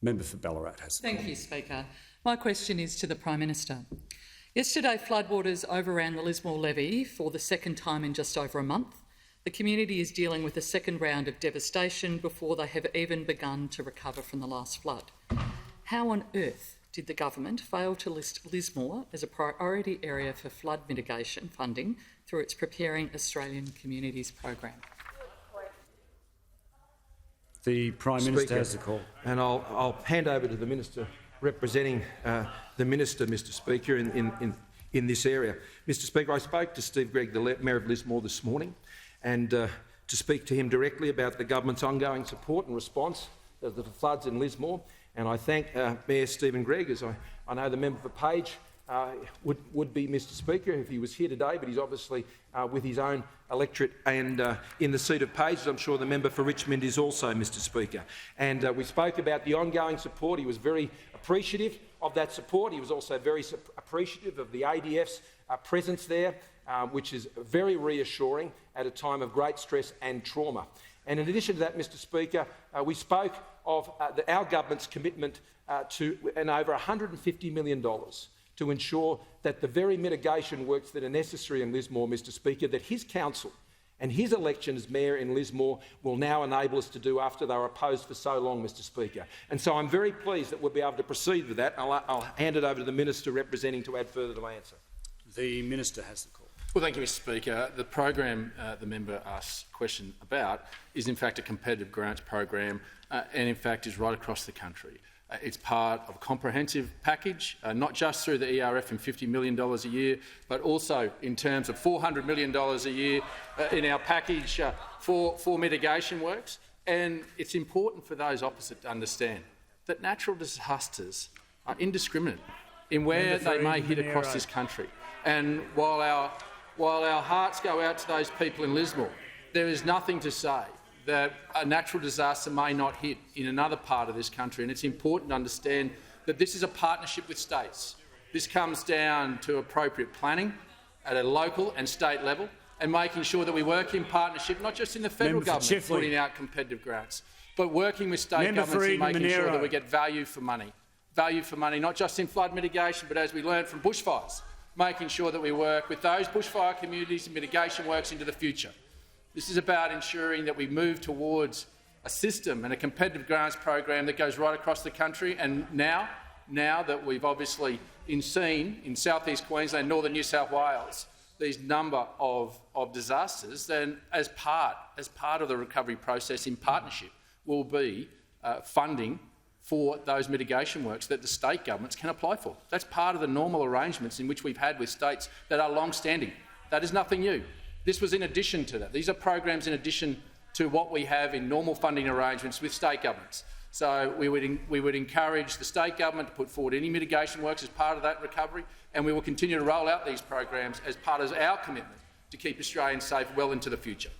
Member for Ballarat has the call. Thank you, Speaker. My question is to the Prime Minister. Yesterday, floodwaters overran the Lismore levee for the second time in just over a month. The community is dealing with a second round of devastation before they have even begun to recover from the last flood. How on earth did the government fail to list Lismore as a priority area for flood mitigation funding through its Preparing Australian Communities program? The Prime Minister Speaker, has the call. And I'll hand over to the Minister representing the Minister, Mr Speaker, in this area. Mr Speaker, I spoke to Steve Gregg, the Mayor of Lismore, this morning, and to speak to him directly about the government's ongoing support and response to the floods in Lismore. And I thank Mayor Stephen Gregg, as I know the member for Page would be, Mr Speaker, if he was here today, but he's obviously with his own electorate and in the seat of Page, as I'm sure the member for Richmond is also, Mr Speaker. And we spoke about the ongoing support. He was very appreciative of that support. He was also very appreciative of the ADF's presence there, which is very reassuring at a time of great stress and trauma. And in addition to that, Mr Speaker, we spoke of our government's commitment to over $150 million to ensure that the very mitigation works that are necessary in Lismore, Mr Speaker, that his council and his election as Mayor in Lismore will now enable us to do after they were opposed for so long, Mr Speaker. And so I'm very pleased that we'll be able to proceed with that. I'll hand it over to the Minister representing to add further to answer. The Minister has the call. Well, thank you, Mr Speaker. The program the member asked a question about is in fact a competitive grants program and in fact is right across the country. It's part of a comprehensive package, not just through the ERF and $50 million a year, but also in terms of $400 million a year in our package for mitigation works. And it's important for those opposite to understand that natural disasters are indiscriminate in where they may hit across this country. And while our hearts go out to those people in Lismore, there is nothing to say that a natural disaster may not hit in another part of this country. And it's important to understand that this is a partnership with states. This comes down to appropriate planning at a local and state level and making sure that we work in partnership, not just in the federal government putting out competitive grants, but working with state governments and making sure that we get value for money. Value for money, not just in flood mitigation, but as we learned from bushfires, making sure that we work with those bushfire communities and mitigation works into the future. This is about ensuring that we move towards a system and a competitive grants program that goes right across the country. And now that we've obviously seen in South East Queensland, Northern New South Wales, these number of disasters, then as part of the recovery process in partnership will be funding for those mitigation works that the state governments can apply for. That's part of the normal arrangements in which we've had with states that are long-standing. That is nothing new. This was in addition to that. These are programs in addition to what we have in normal funding arrangements with state governments. So we would encourage the state government to put forward any mitigation works as part of that recovery, and we will continue to roll out these programs as part of our commitment to keep Australians safe well into the future.